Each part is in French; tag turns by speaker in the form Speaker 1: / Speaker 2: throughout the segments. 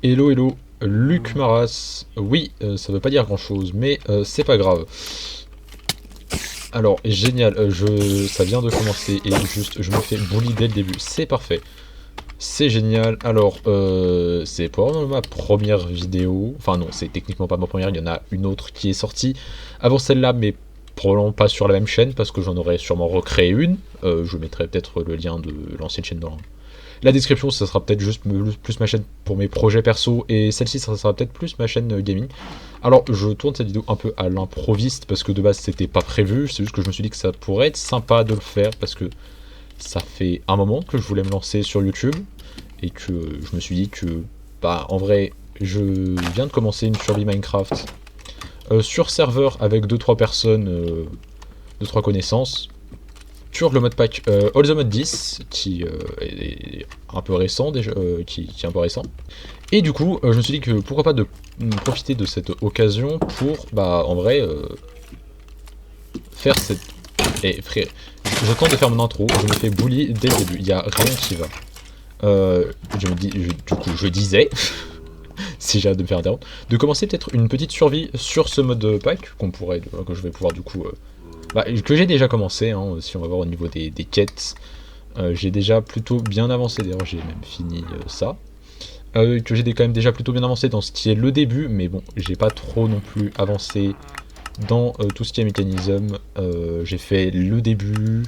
Speaker 1: Hello hello, Luc Maras. Oui, ça veut pas dire grand chose, mais c'est pas grave. Alors, génial, ça vient de commencer et juste je me fais bully dès le début, c'est parfait. C'est génial, alors c'est probablement ma première vidéo, enfin non, c'est techniquement pas ma première, il y en a une autre qui est sortie avant celle-là, mais probablement pas sur la même chaîne, parce que j'en aurais sûrement recréé une. Je mettrai peut-être le lien de l'ancienne chaîne dans la description, ça sera peut-être juste plus ma chaîne pour mes projets perso, et celle-ci ça sera peut-être plus ma chaîne gaming. Alors je tourne cette vidéo un peu à l'improviste, parce que de base c'était pas prévu, c'est juste que je me suis dit que ça pourrait être sympa de le faire, parce que ça fait un moment que je voulais me lancer sur YouTube, et que je me suis dit que, bah en vrai, je viens de commencer une survie Minecraft sur serveur avec 2-3 personnes, 2-3 connaissances, sur le mode pack All the Mode 10, qui est un peu récent déjà, qui est un peu récent. Et du coup, je me suis dit que pourquoi pas de profiter de cette occasion pour, bah en vrai, faire cette... Eh frère, je tente de faire mon intro, je me fais bully dès le début, il n'y a rien qui va. Du coup, je disais, si j'ai hâte de me faire interrompre, de commencer peut-être une petite survie sur ce mode pack, que je vais pouvoir du coup... que j'ai déjà commencé, hein, si on va voir au niveau des quêtes. J'ai déjà plutôt bien avancé, d'ailleurs j'ai même fini ça. Que j'ai quand même déjà plutôt bien avancé dans ce qui est le début, mais bon, j'ai pas trop non plus avancé dans tout ce qui est mécanisme. J'ai fait le début,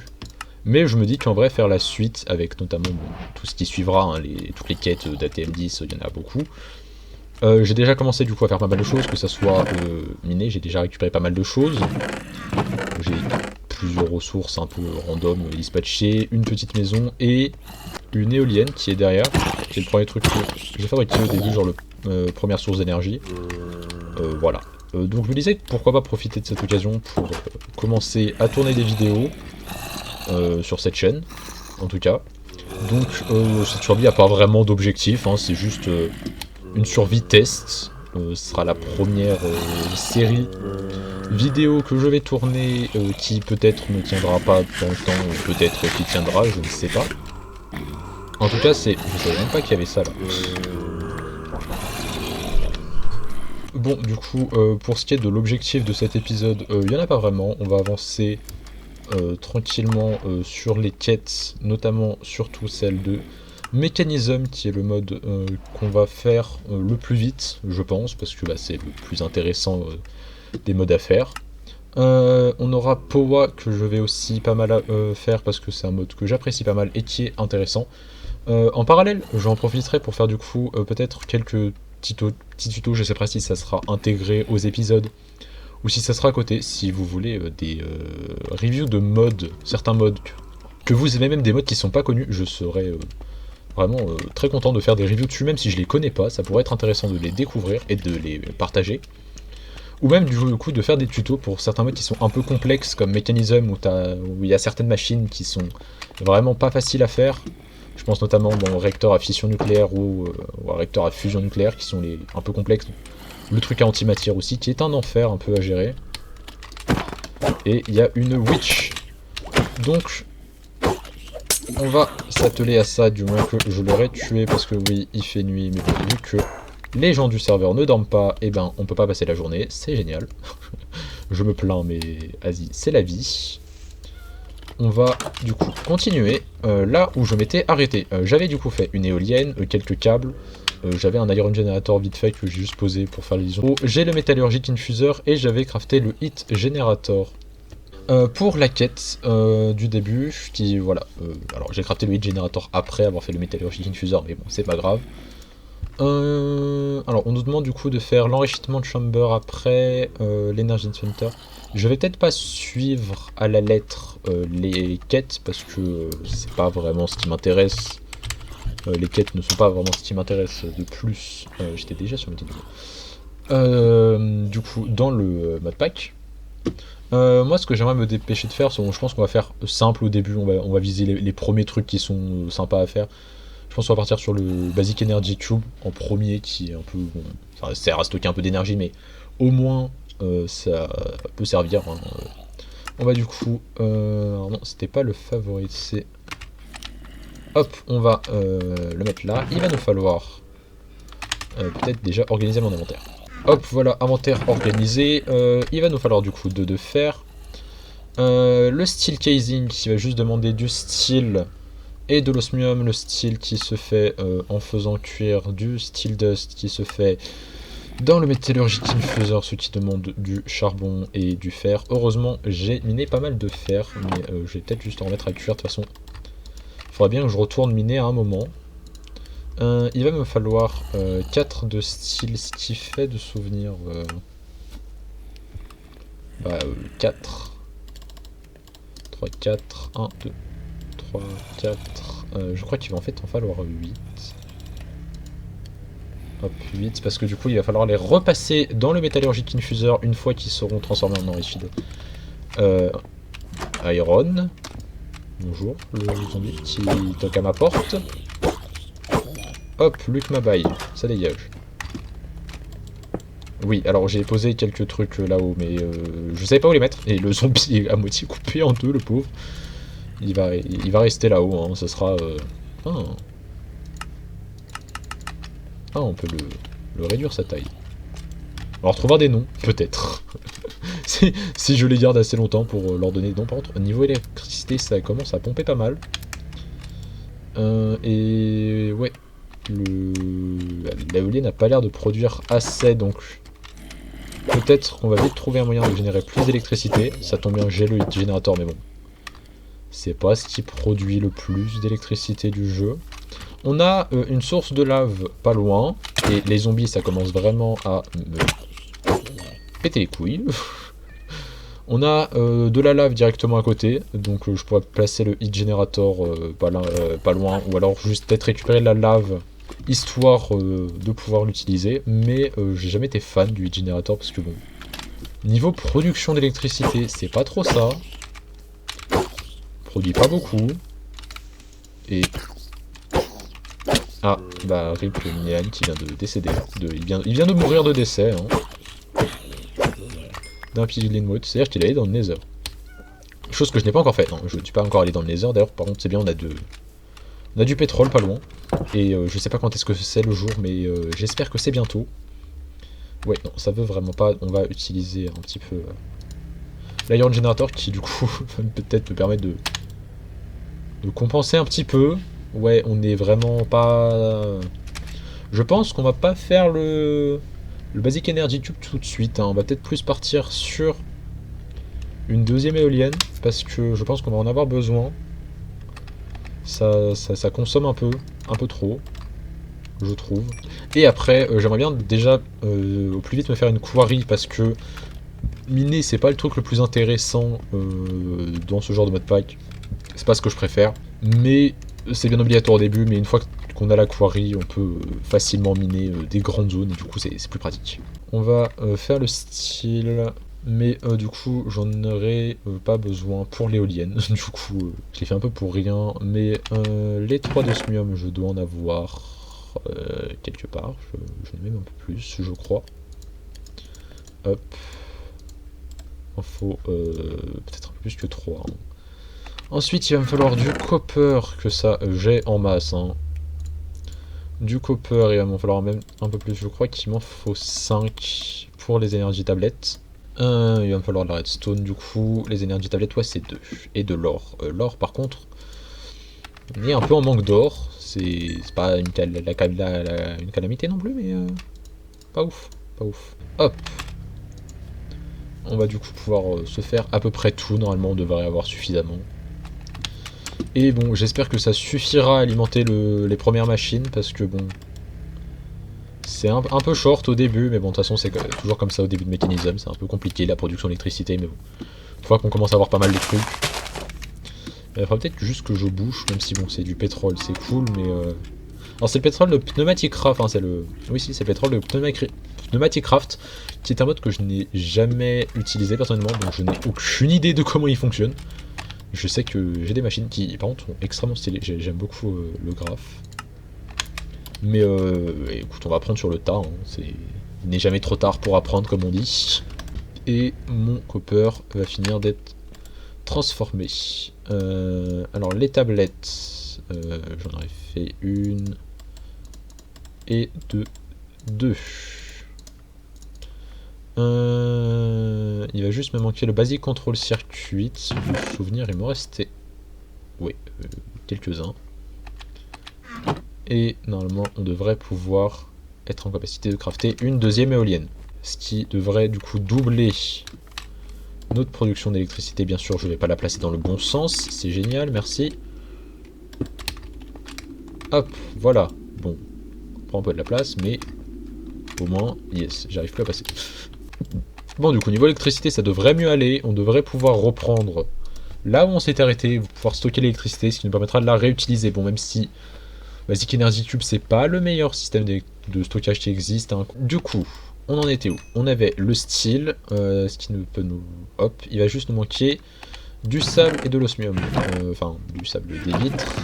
Speaker 1: mais je me dis qu'en vrai faire la suite, avec notamment tout ce qui suivra, hein, toutes les quêtes d'ATM10, il y en a beaucoup. J'ai déjà commencé du coup à faire pas mal de choses, que ça soit miné, j'ai déjà récupéré pas mal de choses. J'ai plusieurs ressources un peu random dispatchées, une petite maison et une éolienne qui est derrière. C'est le premier truc que j'ai fabriqué au début, genre première source d'énergie. Voilà. Donc je me disais pourquoi pas profiter de cette occasion pour commencer à tourner des vidéos sur cette chaîne, en tout cas. Donc cette survie n'a pas vraiment d'objectif, hein, c'est juste une survie test. Ce sera la première série vidéo que je vais tourner qui peut-être ne tiendra pas dans le temps, ou peut-être qui tiendra, je ne sais pas. En tout cas, je savais même pas qu'il y avait ça là. Bon, du coup, pour ce qui est de l'objectif de cet épisode, il n'y en a pas vraiment. On va avancer tranquillement sur les quêtes, notamment surtout celle de Mechanism, qui est le mode qu'on va faire le plus vite, je pense, parce que c'est le plus intéressant des modes à faire. On aura Powa, que je vais aussi pas mal faire, parce que c'est un mode que j'apprécie pas mal et qui est intéressant. En parallèle, j'en profiterai pour faire du coup peut-être quelques petits tutos, je sais pas si ça sera intégré aux épisodes, ou si ça sera à côté, si vous voulez des reviews de modes, certains modes, que vous aimez, même des modes qui sont pas connus, je serai vraiment très content de faire des reviews dessus, même si je les connais pas, ça pourrait être intéressant de les découvrir et de les partager. Ou même du coup de faire des tutos pour certains modes qui sont un peu complexes, comme Mechanism, où il y a certaines machines qui sont vraiment pas faciles à faire. Je pense notamment au réacteur à fission nucléaire ou au réacteur à fusion nucléaire, qui sont un peu complexes. Le truc à antimatière aussi, qui est un enfer un peu à gérer. Et il y a une witch. Donc, on va s'atteler à ça, du moins que je l'aurais tué, parce que oui, il fait nuit, mais vu que les gens du serveur ne dorment pas, et ben on peut pas passer la journée, c'est génial. Je me plains, mais vas-y, c'est la vie. On va du coup continuer là où je m'étais arrêté. J'avais du coup fait une éolienne, quelques câbles, j'avais un iron generator vite fait que j'ai juste posé pour faire les liaisons. Oh, j'ai le métallurgique infuseur et j'avais crafté le heat generator. Pour la quête du début, qui voilà, alors j'ai crafté le heat generator après avoir fait le métallurgique infuseur, mais bon c'est pas grave. Alors on nous demande du coup de faire l'enrichissement de chamber après l'energy center. Je vais peut-être pas suivre à la lettre les quêtes parce que c'est pas vraiment ce qui m'intéresse. Les quêtes ne sont pas vraiment ce qui m'intéresse de plus. J'étais déjà sur le vidéo. Du coup dans le mode pack. Moi ce que j'aimerais me dépêcher de faire, je pense qu'on va faire simple au début, on va viser les premiers trucs qui sont sympas à faire. Je pense qu'on va partir sur le Basic Energy Cube en premier, qui est un peu... Bon, ça sert à stocker un peu d'énergie, mais au moins ça peut servir. Hein. On va du coup... alors non, c'était pas le favori, c'est... Hop, on va le mettre là. Il va nous falloir peut-être déjà organiser mon inventaire. Hop, voilà, inventaire organisé. Il va nous falloir du coup de fer. Le steel casing qui va juste demander du steel et de l'osmium. Le steel qui se fait en faisant cuire du steel dust qui se fait dans le Metallurgic Infuser, ce qui demande du charbon et du fer. Heureusement, j'ai miné pas mal de fer, mais je vais peut-être juste en remettre à cuire de toute façon. Il faudrait bien que je retourne miner à un moment. Il va me falloir 4 de steel, ce qui fait de souvenir 4. 3, 4, 1, 2, 3, 4. Je crois qu'il va en fait en falloir 8. Hop, 8, parce que du coup il va falloir les repasser dans le Metallurgic Infuser une fois qu'ils seront transformés en enrichis de Iron. Bonjour, le zombie qui toque à ma porte. Hop, Luc Mabaye, ça dégage. Oui, alors j'ai posé quelques trucs là-haut, mais je savais pas où les mettre. Et le zombie est à moitié coupé en deux, le pauvre. Il va rester là-haut, hein, ça sera... Ah, on peut le réduire sa taille. On retrouvera des noms, peut-être. si je les garde assez longtemps pour leur donner des noms. Par contre, au niveau électricité, ça commence à pomper pas mal. Et ouais, l'éolien n'a pas l'air de produire assez, donc peut-être qu'on va vite trouver un moyen de générer plus d'électricité. Ça tombe bien, j'ai le heat generator, mais bon. C'est pas ce qui produit le plus d'électricité du jeu. On a une source de lave pas loin, et les zombies ça commence vraiment à me péter les couilles. On a de la lave directement à côté, donc je pourrais placer le heat generator pas loin, ou alors juste peut-être récupérer la lave, histoire de pouvoir l'utiliser, mais j'ai jamais été fan du heat generator, parce que bon, niveau production d'électricité, c'est pas trop ça, produit pas beaucoup, et... Ah, bah RIP Nian qui vient de décéder. Il vient de mourir de décès. Hein. D'un piglin mode, c'est-à-dire qu'il est allé dans le Nether. Chose que je n'ai pas encore faite. Hein. Je ne suis pas encore allé dans le Nether. D'ailleurs, par contre, c'est bien, on a du pétrole pas loin. Et je sais pas quand est-ce que c'est le jour, mais j'espère que c'est bientôt. Ouais, non, ça veut vraiment pas. On va utiliser un petit peu l'Iron Generator qui, du coup, va peut-être me permettre de compenser un petit peu. Ouais, on est vraiment pas... Je pense qu'on va pas faire le Basic Energy Tube tout de suite. Hein. On va peut-être plus partir sur une deuxième éolienne, parce que je pense qu'on va en avoir besoin. Ça consomme un peu trop, je trouve. Et après, j'aimerais bien déjà au plus vite me faire une quarry, parce que miner, c'est pas le truc le plus intéressant dans ce genre de mode pack. C'est pas ce que je préfère. Mais... c'est bien obligatoire au début, mais une fois qu'on a la quarry, on peut facilement miner des grandes zones, et du coup c'est plus pratique. On va faire le style, mais du coup j'en aurai pas besoin pour l'éolienne, du coup je l'ai fait un peu pour rien, mais les 3 d'osmium je dois en avoir quelque part, j'en ai même un peu plus je crois. Hop, il faut peut-être un peu plus que 3. Hein. Ensuite, il va me falloir du copper, que ça, j'ai en masse. Hein. Du copper, il va m'en falloir même un peu plus. Je crois qu'il m'en faut 5 pour les énergies tablettes. Il va me falloir de la redstone, du coup. Les énergies tablettes, ouais, c'est 2. Et de l'or. L'or, par contre, on est un peu en manque d'or. C'est pas une calamité non plus, mais pas ouf. Pas ouf. Hop. On va du coup pouvoir se faire à peu près tout. Normalement, on devrait avoir suffisamment. Et bon, j'espère que ça suffira à alimenter les premières machines, parce que bon... c'est un peu short au début, mais bon, de toute façon, c'est toujours comme ça au début de mécanisme, c'est un peu compliqué la production d'électricité, mais bon. Une fois qu'on commence à avoir pas mal de trucs... il faudra peut-être juste que je bouge, même si bon, c'est du pétrole, c'est cool, mais... Alors c'est le pétrole de Pneumatic Craft, hein, c'est le... Oui, si, c'est le pétrole de Pneumatic Craft, qui est un mode que je n'ai jamais utilisé personnellement, donc je n'ai aucune idée de comment il fonctionne. Je sais que j'ai des machines qui, par contre, sont extrêmement stylées. J'aime beaucoup le graphe. Mais écoute, on va apprendre sur le tas. Hein. Il n'est jamais trop tard pour apprendre, comme on dit. Et mon copper va finir d'être transformé. Alors, les tablettes, j'en aurais fait 1 et 2 2. Il va juste me manquer le Basic Control Circuit. De souvenir, il me restait... Oui, quelques-uns. Et normalement, on devrait pouvoir être en capacité de crafter une deuxième éolienne. Ce qui devrait du coup doubler notre production d'électricité. Bien sûr, je ne vais pas la placer dans le bon sens. C'est génial, merci. Hop, voilà. Bon, on prend un peu de la place, mais au moins, yes, j'arrive plus à passer. Bon, du coup, niveau électricité, ça devrait mieux aller. On devrait pouvoir reprendre là où on s'est arrêté, pouvoir stocker l'électricité, ce qui nous permettra de la réutiliser. Bon, même si Basic Energy Cube, c'est pas le meilleur système de stockage qui existe. Hein. Du coup, on en était où? On avait le steel, ce qui peut nous... Hop, il va juste nous manquer du sable et de l'osmium. Enfin, du sable, des vitres.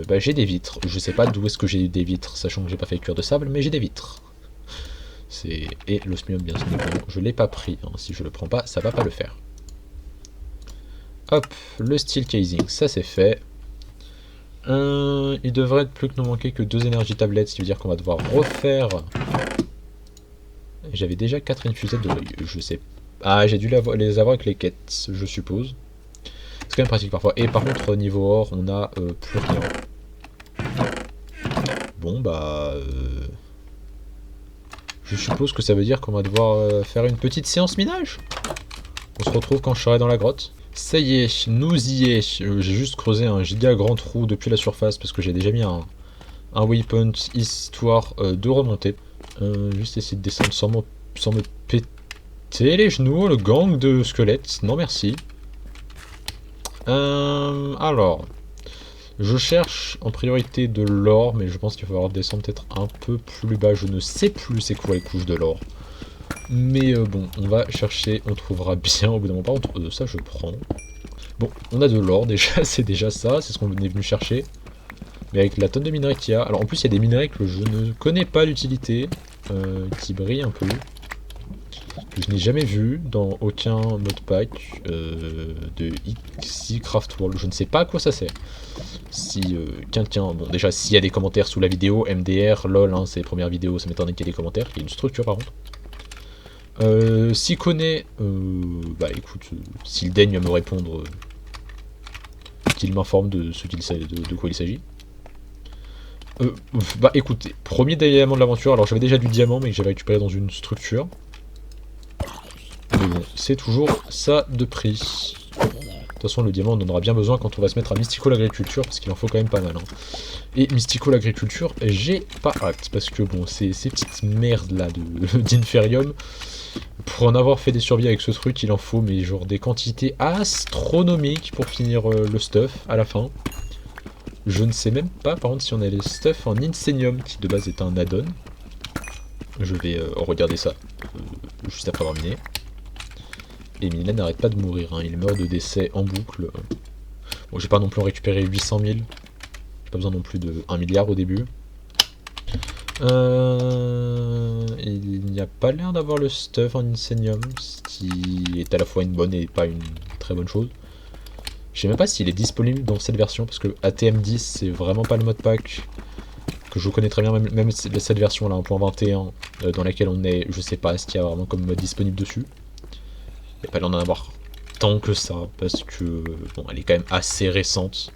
Speaker 1: Bah, j'ai des vitres. Je sais pas d'où est-ce que j'ai des vitres, sachant que j'ai pas fait cuire de sable, mais j'ai des vitres. Et l'osmium, bien sûr, je l'ai pas pris. Hein. Si je le prends pas, ça va pas le faire. Hop, le steel casing, ça c'est fait. Il devrait plus que nous manquer que 2 énergies tablettes, ce qui veut dire qu'on va devoir refaire. J'avais déjà 4 infusettes de l'œil, je sais. Ah, j'ai dû les avoir avec les quêtes, je suppose. C'est quand même pratique parfois. Et par contre, niveau or, on a plus rien. Bon, bah... je suppose que ça veut dire qu'on va devoir faire une petite séance minage. On se retrouve quand je serai dans la grotte. Ça y est, nous y est. J'ai juste creusé un giga grand trou depuis la surface parce que j'ai déjà mis un waypoint histoire de remonter. Juste essayer de descendre sans me péter les genoux, le gang de squelettes. Non merci. Alors, je cherche en priorité de l'or, mais je pense qu'il va falloir descendre peut-être un peu plus bas. Je ne sais plus c'est quoi les couches de l'or. Mais bon, on va chercher, on trouvera bien au bout d'un moment. Par contre, ça je prends. Bon, on a de l'or déjà, c'est déjà ça, c'est ce qu'on est venu chercher. Mais avec la tonne de minerais qu'il y a... Alors en plus, il y a des minerais que je ne connais pas l'utilité, qui brillent un peu. Que je n'ai jamais vu dans aucun modpack de XI Craft World. Je ne sais pas à quoi ça sert. Si quelqu'un... Bon, déjà, s'il y a des commentaires sous la vidéo, MDR, lol, hein, c'est les premières vidéos, ça m'étonne qu'il y ait des commentaires. Il y a une structure par contre. S'il connaît, bah écoute, s'il daigne à me répondre, qu'il m'informe de ce de quoi il s'agit. Bah écoutez, premier diamant de l'aventure, alors j'avais déjà du diamant mais que j'avais récupéré dans une structure. Mais bon, c'est toujours ça de prix. De toute façon, le diamant on en aura bien besoin quand on va se mettre à Mystical Agriculture, parce qu'il en faut quand même pas mal. Hein. Et Mystical Agriculture, j'ai pas hâte, parce que bon, ces petites merdes là d'Inferium, pour en avoir fait des survies avec ce truc, il en faut mais genre des quantités astronomiques pour finir le stuff à la fin. Je ne sais même pas par contre si on a les stuff en Insenium, qui de base est un add-on. Je vais regarder ça juste après avoir miné. Et Milan n'arrête pas de mourir, hein. Il meurt de décès en boucle. Bon, j'ai pas non plus en récupéré 800 000. J'ai pas besoin non plus de 1 milliard au début. Il n'y a pas l'air d'avoir le stuff en Insenium, ce qui est à la fois une bonne et pas une très bonne chose. Je sais même pas s'il est disponible dans cette version, parce que ATM10 c'est vraiment pas le modpack que je connais très bien, même cette version là, 1.21, dans laquelle on est, je sais pas ce qu'il y a vraiment comme mode disponible dessus. Il n'y a pas l'air d'en avoir tant que ça, parce que bon, elle est quand même assez récente.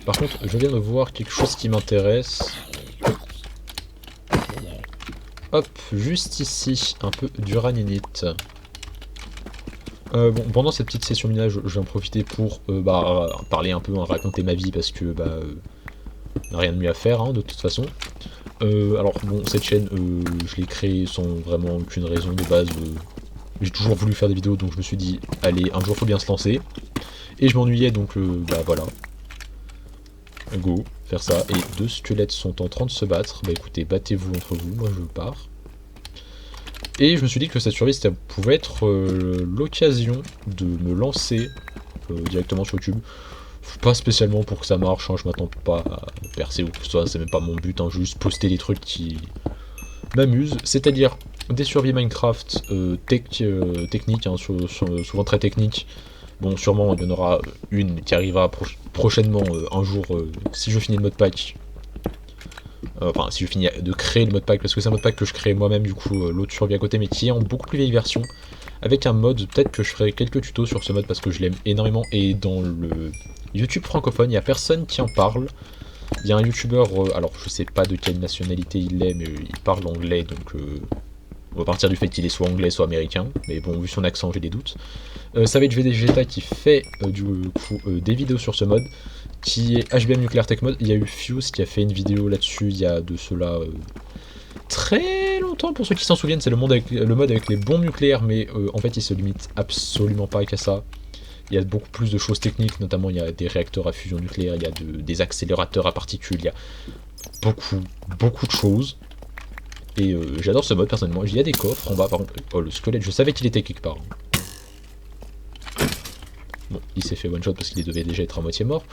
Speaker 1: Par contre, je viens de voir quelque chose qui m'intéresse. Hop, juste ici, un peu d'uraninite. Bon, pendant cette petite session minage, je vais en profiter pour parler un peu, hein, raconter ma vie, parce que on n'a rien de mieux à faire, hein, de toute façon. Alors bon, cette chaîne, je l'ai créée sans vraiment aucune raison de base. J'ai toujours voulu faire des vidéos, donc je me suis dit, allez, un jour faut bien se lancer. Et je m'ennuyais, donc voilà. Go, faire ça. Et 2 squelettes sont en train de se battre. Bah écoutez, battez-vous entre vous, moi je pars. Et je me suis dit que cette survie, ça pouvait être l'occasion de me lancer directement sur YouTube. Pas spécialement pour que ça marche, hein, je m'attends pas à percer ou que ce soit, c'est même pas mon but, hein, juste poster des trucs qui m'amusent. C'est-à-dire des survies Minecraft techniques, hein, souvent très techniques. Bon, sûrement il y en aura une qui arrivera prochainement, un jour, si je finis le modpack. Enfin, si je finis de créer le modpack, parce que c'est un modpack que je crée moi-même, du coup, l'autre survie à côté, mais qui est en beaucoup plus vieille version, avec un mode, peut-être que je ferai quelques tutos sur ce mode, parce que je l'aime énormément, et dans le YouTube francophone, il n'y a personne qui en parle. Il y a un youtubeur, alors je sais pas de quelle nationalité il est, mais il parle anglais, donc on va partir du fait qu'il est soit anglais, soit américain, mais bon, vu son accent, j'ai des doutes. Savage Vegeta qui fait du coup des vidéos sur ce mode, qui est HBM Nuclear Tech Mode. Il y a eu Fuse qui a fait une vidéo là-dessus il y a de cela très longtemps, pour ceux qui s'en souviennent. C'est le mode avec les bombes nucléaires, mais en fait il se limite absolument pas qu'à ça. Il y a beaucoup plus de choses techniques, notamment il y a des réacteurs à fusion nucléaire, il y a des accélérateurs à particules, il y a beaucoup de choses. Et j'adore ce mode personnellement. Il y a des coffres en bas, par contre. Oh, le squelette, je savais qu'il était quelque part. Bon, il s'est fait one shot parce qu'il devait déjà être à moitié mort.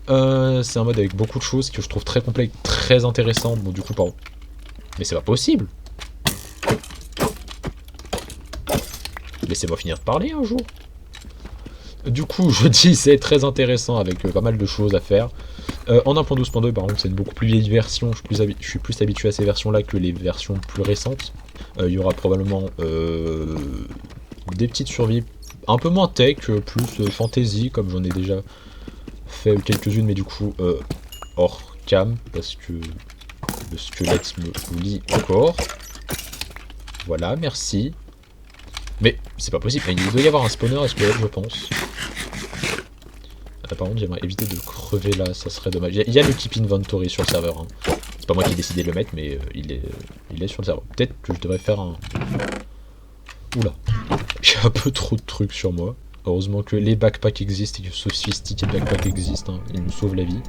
Speaker 1: C'est un mode avec beaucoup de choses que je trouve très complet, très intéressant. Bon, du coup, pardon. Mais c'est pas possible. Laissez-moi finir de parler un jour. Du coup, je dis c'est très intéressant avec pas mal de choses à faire. En 1.12.2, par contre, c'est une beaucoup plus vieille version. Je suis plus habitué à ces versions-là que les versions plus récentes. Il y aura probablement des petites survies un peu moins tech, plus fantasy, comme j'en ai déjà fait quelques-unes, mais du coup hors cam, parce que le squelette me lit encore. Voilà, merci. Mais c'est pas possible, il doit y avoir un spawner à squelette, je pense. Par contre, j'aimerais éviter de crever là, ça serait dommage. Il y a le keep inventory sur le serveur. Hein. C'est pas moi qui ai décidé de le mettre, mais il est sur le serveur. Peut-être que je devrais faire un... Oula, j'ai un peu trop de trucs sur moi. Heureusement que les backpacks existent et que ce sophistiqué backpack existe, hein. Il nous sauve la vie.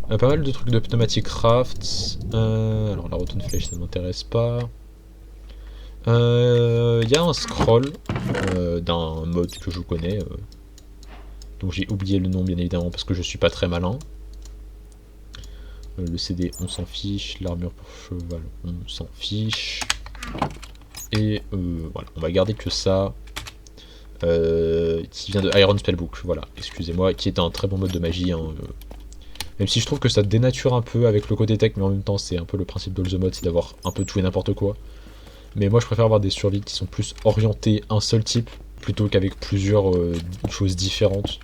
Speaker 1: Pas mal de trucs de pneumatic craft. Alors la rotten flèche, ça ne m'intéresse pas. Il y a un scroll d'un mode que je connais. Donc j'ai oublié le nom bien évidemment parce que je suis pas très malin. Le CD on s'en fiche, l'armure pour cheval on s'en fiche. Et voilà, on va garder que ça. Qui vient de Iron Spellbook, voilà, excusez-moi, qui est un très bon mode de magie. Hein, même si je trouve que ça dénature un peu avec le côté tech, mais en même temps c'est un peu le principe de the mode, c'est d'avoir un peu tout et n'importe quoi. Mais moi je préfère avoir des survies qui sont plus orientées un seul type, plutôt qu'avec plusieurs choses différentes.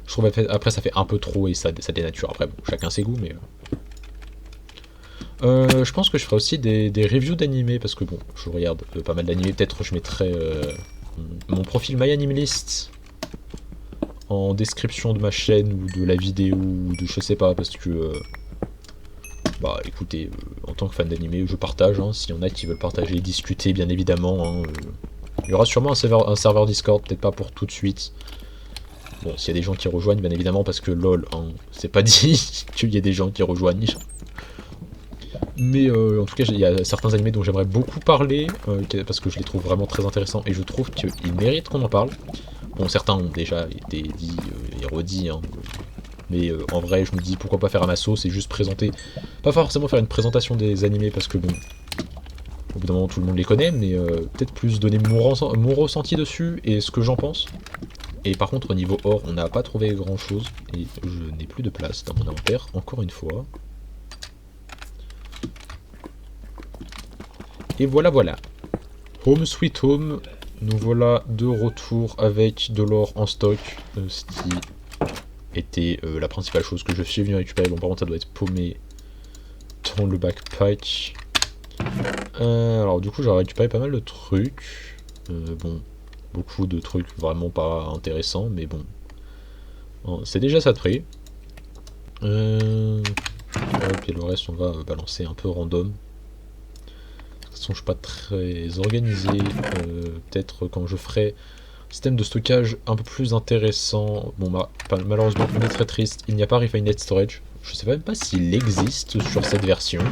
Speaker 1: Je trouve après ça fait un peu trop et ça dénature. Après bon, chacun ses goûts, mais... je pense que je ferai aussi des reviews d'animés, parce que bon, je regarde pas mal d'animés. Peut-être je mettrai mon profil MyAnimeList en description de ma chaîne ou de la vidéo ou de je sais pas, parce que... bah écoutez, en tant que fan d'animé, je partage, hein, s'il y en a qui veulent partager, discuter bien évidemment. Hein, il y aura sûrement un serveur Discord, peut-être pas pour tout de suite. Bon, s'il y a des gens qui rejoignent, bien évidemment, parce que lol, hein, c'est pas dit qu'il y ait des gens qui rejoignent. Mais en tout cas, il y a certains animés dont j'aimerais beaucoup parler, parce que je les trouve vraiment très intéressants, et je trouve qu'ils méritent qu'on en parle. Bon, certains ont déjà été dits et redits, hein, mais en vrai, je me dis pourquoi pas faire à ma sauce et juste présenter, pas forcément faire une présentation des animés, parce que bon, au bout d'un moment tout le monde les connaît, mais peut-être plus donner mon ressenti dessus et ce que j'en pense. Et par contre, au niveau or, on n'a pas trouvé grand chose, et je n'ai plus de place dans mon inventaire, encore une fois. Et voilà, voilà. Home sweet home. Nous voilà de retour avec de l'or en stock. Ce qui était la principale chose que je suis venu récupérer. Bon, par contre, ça doit être paumé dans le backpack. Alors, du coup, j'ai récupéré pas mal de trucs. Bon, beaucoup de trucs vraiment pas intéressants, mais bon. C'est déjà ça de prix. Et le reste, on va balancer un peu random. De toute façon, je suis pas très organisé. Peut-être quand je ferai un système de stockage un peu plus intéressant. Bon, bah, malheureusement, on est très triste. Il n'y a pas Refined Storage. Je sais même pas s'il existe sur cette version.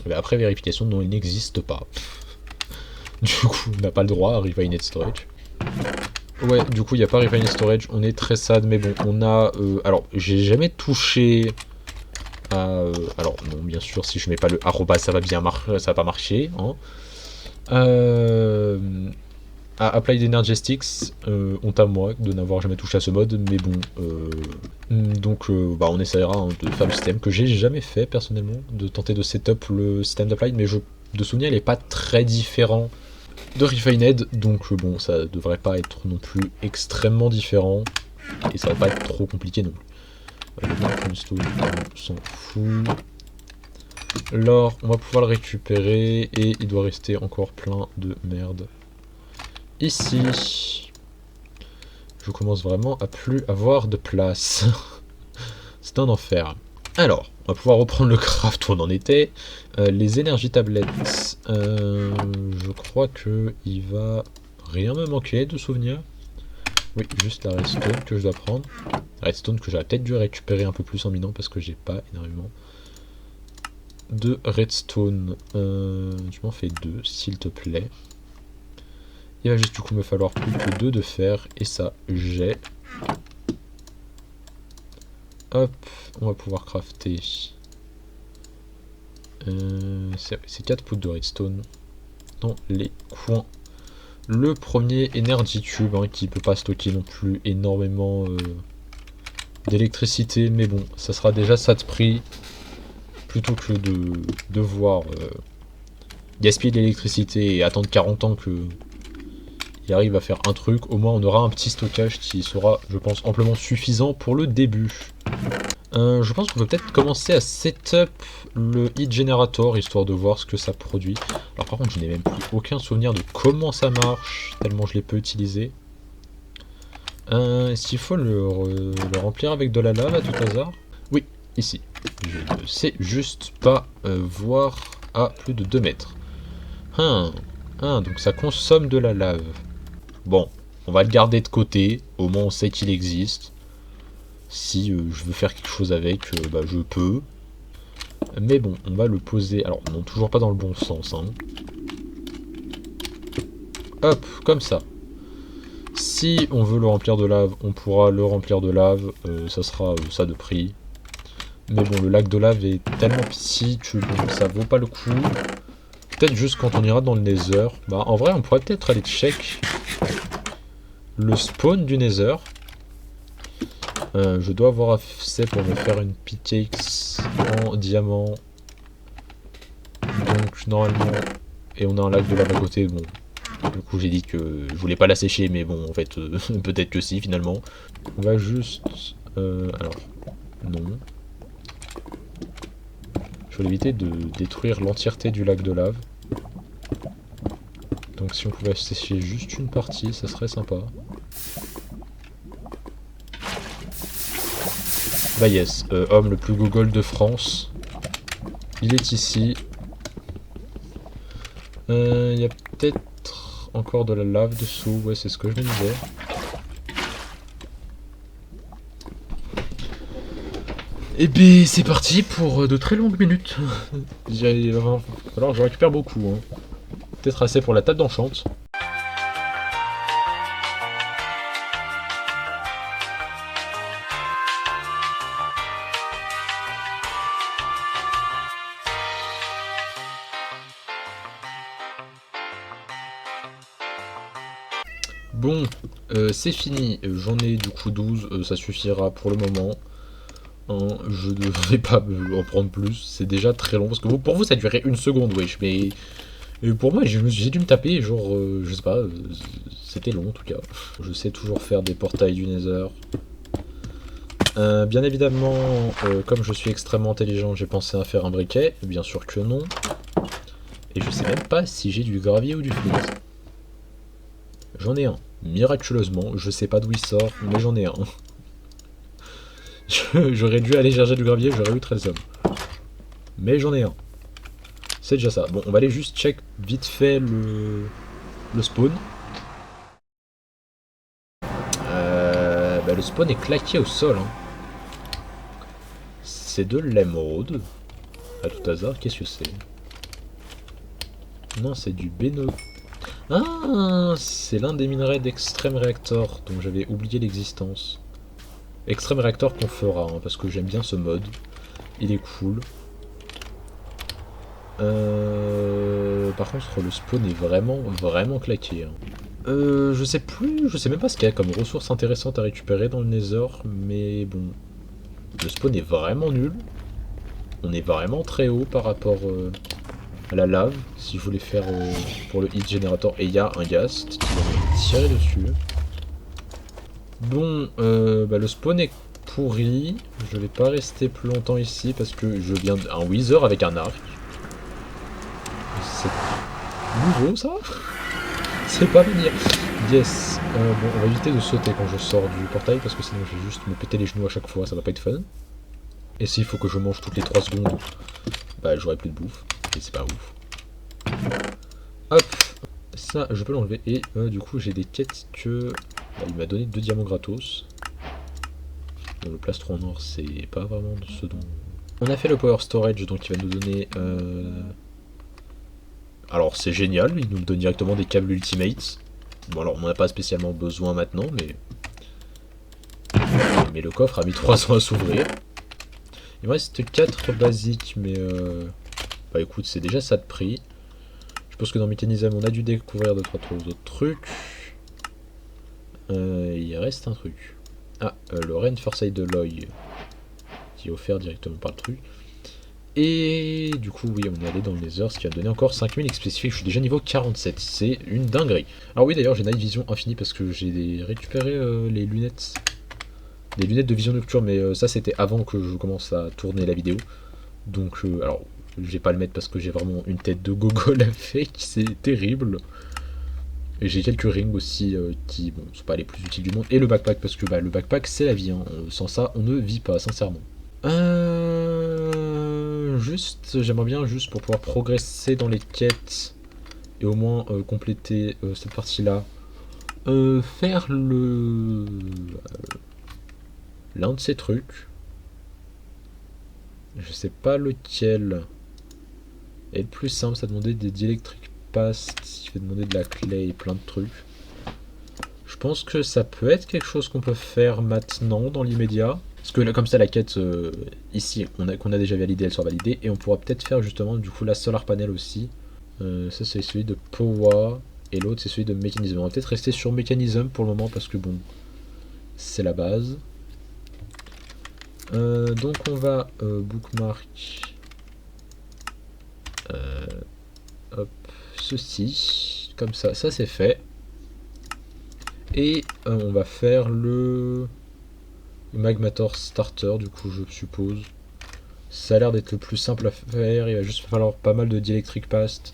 Speaker 1: Mais après vérification, non, il n'existe pas. Du coup, on n'a pas le droit à Refined Storage. Ouais, du coup, il n'y a pas Refined Storage. On est très sad, mais bon, on a... alors, j'ai jamais touché... alors non, bien sûr, si je mets pas le arroba, ça va pas marcher, hein. Applied Energetics, honte à moi de n'avoir jamais touché à ce mode, mais bon. Donc bah, on essaiera hein, de faire le système que j'ai jamais fait personnellement, de tenter de setup le système d'Applied, mais de souvenir il est pas très différent de Refined, donc bon ça devrait pas être non plus extrêmement différent, et ça va pas être trop compliqué non plus. Le Markstone, on s'en fout. L'or, on va pouvoir le récupérer, et il doit rester encore plein de merde. Ici, je commence vraiment à plus avoir de place. C'est un enfer. Alors, on va pouvoir reprendre le craft où on en était. Les énergies tablettes, je crois que il va rien me manquer de souvenirs. Oui, juste la redstone que je dois prendre. Redstone que j'aurais peut-être dû récupérer un peu plus en minant parce que j'ai pas énormément de redstone. Tu m'en fais 2, s'il te plaît. Il va juste du coup me falloir plus que 2 de fer, et ça j'ai. Hop, on va pouvoir crafter. C'est 4 poutres de redstone dans les coins. Le premier Energy Cube, hein, qui peut pas stocker non plus énormément d'électricité, mais bon, ça sera déjà ça de prix, plutôt que de devoir gaspiller de l'électricité et attendre 40 ans que il arrive à faire un truc. Au moins on aura un petit stockage qui sera, je pense, amplement suffisant pour le début. Je pense qu'on peut peut-être commencer à setup le heat generator, histoire de voir ce que ça produit. Alors par contre je n'ai même plus aucun souvenir de comment ça marche, tellement je l'ai peu utilisé. Est-ce qu'il faut le remplir avec de la lave à tout hasard? Oui, ici. Je ne sais juste pas voir à plus de 2 mètres. Donc ça consomme de la lave. Bon, on va le garder de côté, au moins on sait qu'il existe. Si je veux faire quelque chose avec, bah, je peux. Mais bon, on va le poser... Alors, non, toujours pas dans le bon sens. Hein. Hop, comme ça. Si on veut le remplir de lave, on pourra le remplir de lave. Ça sera ça de prix. Mais bon, le lac de lave est tellement petit que bon, ça vaut pas le coup. Peut-être juste quand on ira dans le Nether. Bah, en vrai, on pourrait peut-être aller check le spawn du Nether. Je dois avoir assez pour me faire une pickaxe en diamant. Donc normalement... Et on a un lac de lave à côté, bon. Du coup j'ai dit que je voulais pas la sécher, mais bon en fait peut-être que si finalement. On va juste... alors... Non. Je vais éviter de détruire l'entièreté du lac de lave. Donc si on pouvait sécher juste une partie, ça serait sympa. Bah yes, homme le plus gogol de France. Il est ici. Il y a peut-être encore de la lave dessous. Ouais, c'est ce que je me disais. Et bien c'est parti pour de très longues minutes. Alors je récupère beaucoup. Hein. Peut-être assez pour la table d'enchante. Bon, c'est fini, j'en ai du coup 12, ça suffira pour le moment. Hein, je ne vais pas en prendre plus, c'est déjà très long, parce que pour vous ça durait une seconde, wesh, mais pour moi j'ai dû me taper, genre, je sais pas, c'était long en tout cas. Je sais toujours faire des portails du Nether. Bien évidemment, comme je suis extrêmement intelligent, j'ai pensé à faire un briquet, bien sûr que non. Et je sais même pas si j'ai du gravier ou du flint. J'en ai un. Miraculeusement, je sais pas d'où il sort, mais j'en ai un. J'aurais dû aller chercher du gravier, j'aurais eu 13 hommes. Mais j'en ai un. C'est déjà ça. Bon, on va aller juste check vite fait le spawn. Bah, le spawn est claqué au sol. Hein. C'est de l'émeraude. À tout hasard, qu'est-ce que c'est? Non, c'est du béno. Ah, c'est l'un des minerais d'Extreme Reactor dont j'avais oublié l'existence. Extreme Reactor qu'on fera, hein, parce que j'aime bien ce mode. Il est cool. Par contre, le spawn est vraiment claqué. Hein. Je sais plus, je sais même pas ce qu'il y a comme ressources intéressantes à récupérer dans le Nether, mais bon, le spawn est vraiment nul. On est vraiment très haut par rapport à la lave, si je voulais faire pour le heat generator. Et il y a un ghast qui va me tirer dessus. Bon, le spawn est pourri. Je vais pas rester plus longtemps ici parce que je viens d'un wither avec un arc. C'est nouveau ça. C'est pas venir. Yes. Bon, on va éviter de sauter quand je sors du portail parce que sinon je vais juste me péter les genoux à chaque fois, ça va pas être fun. Et s'il faut que je mange toutes les 3 secondes, bah j'aurai plus de bouffe. Et c'est pas ouf. Hop. Ça, je peux l'enlever. Et du coup, j'ai des quêtes que... Bah, il m'a donné 2 diamants gratos. Bon, le plastron en or, c'est pas vraiment ce dont... On a fait le power storage, donc il va nous donner... Alors c'est génial, il nous donne directement des câbles ultimate. Bon alors on n'en a pas spécialement besoin maintenant, mais le coffre a mis 3 ans à s'ouvrir. Il me reste 4 basiques, mais bah écoute, c'est déjà ça de prix. Je pense que dans Mécanisme on a dû découvrir 2-3 autres trucs. Il reste un truc. Ah, le Rain Foresight de l'œil, qui est offert directement par le truc. Et du coup, oui, on est allé dans le Nether, ce qui va me donner encore 5000 XP. Je suis déjà niveau 47, c'est une dinguerie. Alors oui, d'ailleurs, j'ai Night Vision infinie parce que j'ai récupéré les lunettes. Des lunettes de vision nocturne, mais ça, c'était avant que je commence à tourner la vidéo. Donc, alors, je vais pas le mettre parce que j'ai vraiment une tête de gogol à fake, c'est terrible. Et j'ai quelques rings aussi qui, bon, sont pas les plus utiles du monde. Et le backpack, parce que bah, le backpack, c'est la vie. Hein. Sans ça, on ne vit pas, sincèrement. Juste, j'aimerais bien, juste pour pouvoir progresser dans les quêtes et au moins compléter cette partie-là, faire l'un de ces trucs. Je sais pas lequel est le plus simple, ça demandait des dielectric past, il va demander de la clé et plein de trucs. Je pense que ça peut être quelque chose qu'on peut faire maintenant dans l'immédiat. Parce que là, comme ça, la quête ici, qu'on a déjà validée, elle sera validée. Et on pourra peut-être faire justement du coup la solar panel aussi. Ça, c'est celui de Powa. Et l'autre, c'est celui de Mécanisme. On va peut-être rester sur Mécanisme pour le moment parce que bon, c'est la base. Donc on va bookmark hop, ceci. Comme ça, ça c'est fait. Et on va faire le Magmator Starter, du coup, je suppose. Ça a l'air d'être le plus simple à faire. Il va juste falloir pas mal de dielectric past.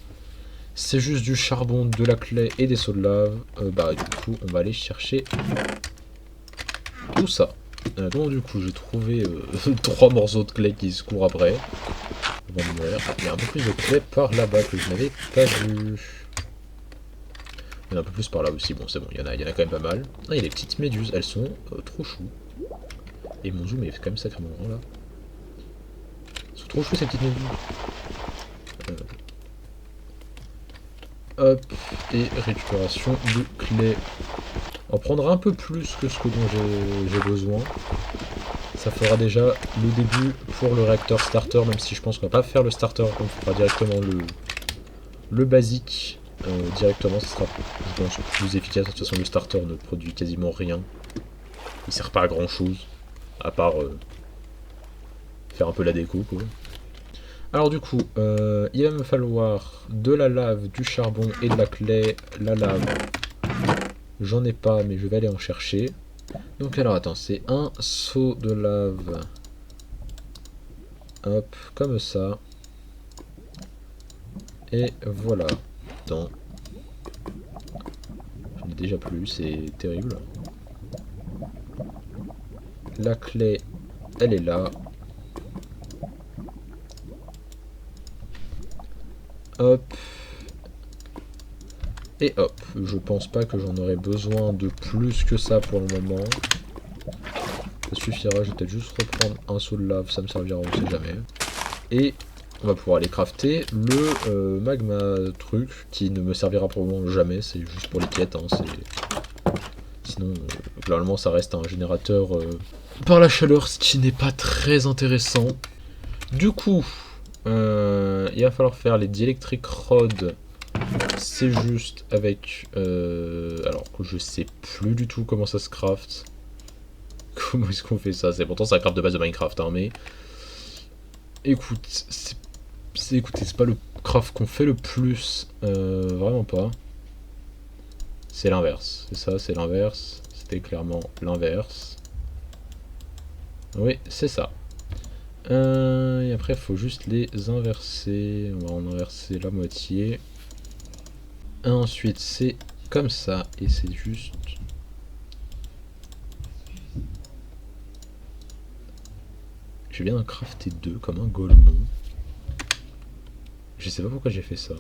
Speaker 1: C'est juste du charbon, de la clé et des sauts de lave. Du coup, on va aller chercher tout ça. Donc, du coup, j'ai trouvé 3 morceaux de clé qui se courent après. Avant de mourir. Ah, il y a un peu plus de clé par là-bas que je n'avais pas vu. Il y en a un peu plus par là aussi. Bon, c'est bon, il y en a quand même pas mal. Ah, il y a des petites méduses. Elles sont trop chou. Et mon zoom est quand même sacrément grand là. Ils sont trop choues ces petites méduses. Hop, et récupération de clés. On prendra un peu plus que ce dont j'ai besoin. Ça fera déjà le début pour le réacteur starter, même si je pense qu'on va pas faire le starter, on fera directement le basique directement. Ce sera, je pense, plus efficace. De toute façon, le starter ne produit quasiment rien. Il sert pas à grand chose. À part faire un peu la déco, quoi. Alors du coup, il va me falloir de la lave, du charbon et de la clé. La lave, j'en ai pas, mais je vais aller en chercher. Donc alors attends, c'est un seau de lave. Hop, comme ça. Et voilà. Attends. J'en ai déjà plus, c'est terrible. La clé, elle est là. Hop. Et hop. Je pense pas que j'en aurai besoin de plus que ça pour le moment. Ça suffira, je vais peut-être juste reprendre un seau de lave, ça me servira, on sait jamais. Et on va pouvoir aller crafter le magma truc, qui ne me servira probablement jamais, c'est juste pour les quêtes. Hein, sinon, globalement, ça reste un générateur par la chaleur, ce qui n'est pas très intéressant. Du coup, il va falloir faire les dielectric rods. c'est juste avec... alors que je sais plus du tout comment ça se craft. Comment est-ce qu'on fait ça? Pourtant c'est un craft de base de Minecraft, hein, mais... Écoute, c'est pas le craft qu'on fait le plus. Vraiment pas. C'est l'inverse. C'est ça, c'est l'inverse. C'était clairement l'inverse. Oui, c'est ça. Et après, il faut juste les inverser. On va en inverser la moitié. Ensuite, c'est comme ça. Et c'est juste... Je viens d'en crafter 2 comme un golemon. Je sais pas pourquoi j'ai fait ça.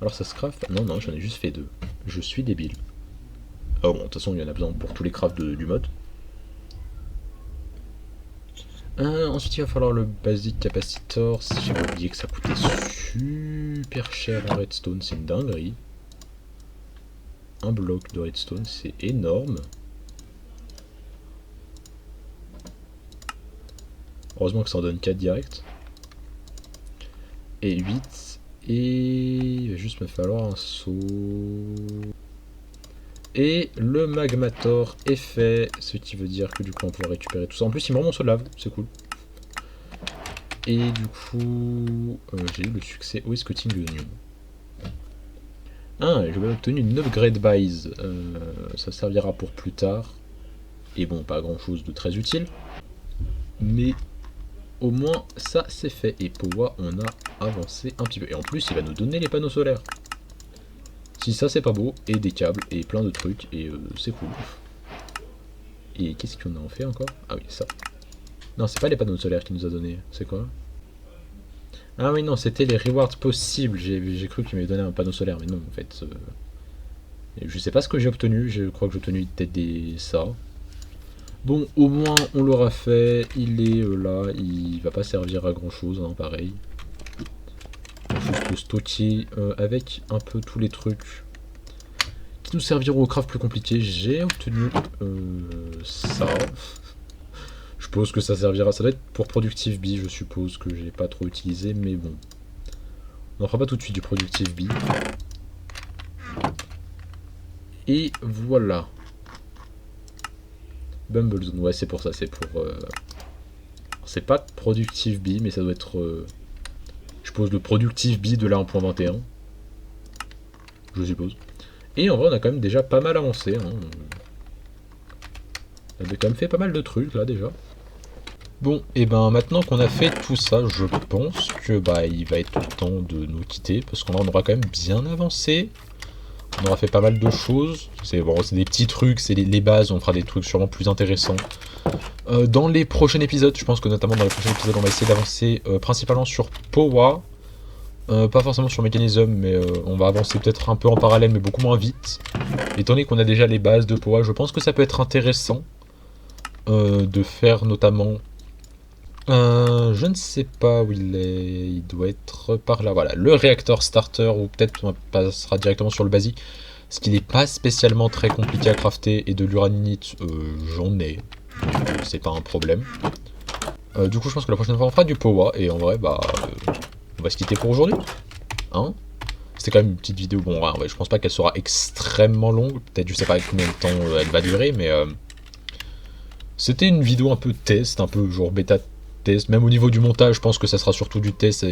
Speaker 1: Alors ça se craft? Non, non, j'en ai juste fait 2. Je suis débile. Oh bon, de toute façon, il y en a besoin pour tous les crafts du mode. Ensuite, il va falloir le basic capacitor. J'avais oublié que ça coûtait super cher en redstone, c'est une dinguerie. Un bloc de redstone, c'est énorme. Heureusement que ça en donne 4 direct. Et 8. Et il va juste me falloir un seau. Et le magmator est fait, ce qui veut dire que du coup on peut récupérer tout ça. En plus il me rend mon seau de lave, c'est cool. Et du coup j'ai eu le succès au scouting de l'oignon. Ah, j'ai obtenu une upgrade buys. Ça servira pour plus tard. Et bon, pas grand chose de très utile. Mais au moins ça c'est fait. Et Powa, on a avancé un petit peu. Et en plus il va nous donner les panneaux solaires. Si ça c'est pas beau, et des câbles, et plein de trucs, et c'est cool. Et qu'est-ce qu'on a en fait encore? Ah oui, ça. Non, c'est pas les panneaux solaires qu'il nous a donné, c'est quoi? Ah oui, non, c'était les rewards possibles. J'ai cru qu'il m'avait donné un panneau solaire, mais non, en fait. Je sais pas ce que j'ai obtenu, je crois que j'ai obtenu peut-être ça. Bon, au moins on l'aura fait, il est là, il va pas servir à grand chose, hein, pareil. Juste le stocker avec un peu tous les trucs qui nous serviront au craft plus compliqué. J'ai obtenu ça. Je suppose que ça servira, ça doit être pour Productive Bee, je suppose que j'ai pas trop utilisé, mais bon. On n'en fera pas tout de suite du Productive Bee. Et voilà. Bumblezone, ouais c'est pour ça, c'est pour... C'est pas Productive Bee, mais ça doit être... je suppose le Productive Bee de la 1.21. Je suppose. Et en vrai on a quand même déjà pas mal avancé. Hein. On a quand même fait pas mal de trucs là déjà. Bon, et ben maintenant qu'on a fait tout ça, je pense que bah il va être temps de nous quitter, parce qu'on aura quand même bien avancé. On aura fait pas mal de choses. C'est bon, c'est des petits trucs, c'est les bases, on fera des trucs sûrement plus intéressants. Dans les prochains épisodes, je pense que notamment dans les prochains épisodes, on va essayer d'avancer principalement sur Powa. Pas forcément sur Mechanism, mais on va avancer peut-être un peu en parallèle, mais beaucoup moins vite. Étant donné qu'on a déjà les bases de Powa, je pense que ça peut être intéressant de faire notamment... je ne sais pas où il est, il doit être par là, voilà, le réacteur starter, ou peut-être on passera directement sur le basique, ce qui n'est pas spécialement très compliqué à crafter, et de l'uraninite, j'en ai, c'est pas un problème. Du coup je pense que la prochaine fois on fera du Powa, et en vrai bah on va se quitter pour aujourd'hui, hein. C'était quand même une petite vidéo, bon ouais, je pense pas qu'elle sera extrêmement longue, peut-être je sais pas combien de temps elle va durer, mais c'était une vidéo un peu test, un peu genre bêta test, même au niveau du montage, je pense que ça sera surtout du test.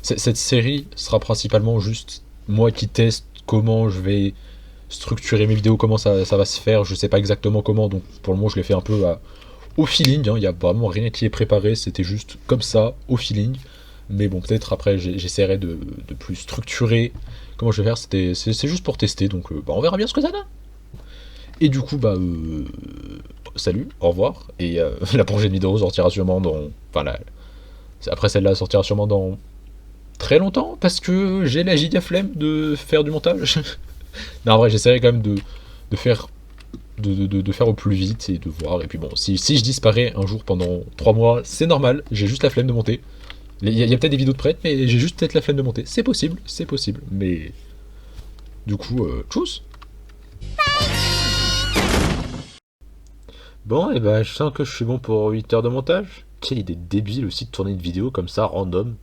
Speaker 1: Cette série sera principalement juste moi qui teste comment je vais structurer mes vidéos, comment ça va se faire, je sais pas exactement comment, donc pour le moment je l'ai fait un peu au feeling, hein. Il n'y a vraiment rien qui est préparé, c'était juste comme ça, au feeling. Mais bon, peut-être après j'essaierai de plus structurer comment je vais faire, c'est juste pour tester, donc bah, on verra bien ce que ça donne. Et du coup, bah, salut, au revoir, et la prochaine vidéo sortira sûrement dans... Enfin, après celle-là sortira sûrement dans très longtemps, parce que j'ai la giga flemme de faire du montage. Non, en vrai, j'essaierai quand même de faire au plus vite et de voir, et puis bon, si je disparais un jour pendant 3 mois, c'est normal, j'ai juste la flemme de monter. Il y a peut-être des vidéos de prêtes, mais j'ai juste peut-être la flemme de monter. C'est possible, mais... Du coup, tchuss. Bon, et bah je sens que je suis bon pour 8 heures de montage. Quelle idée débile aussi de tourner une vidéo comme ça, random.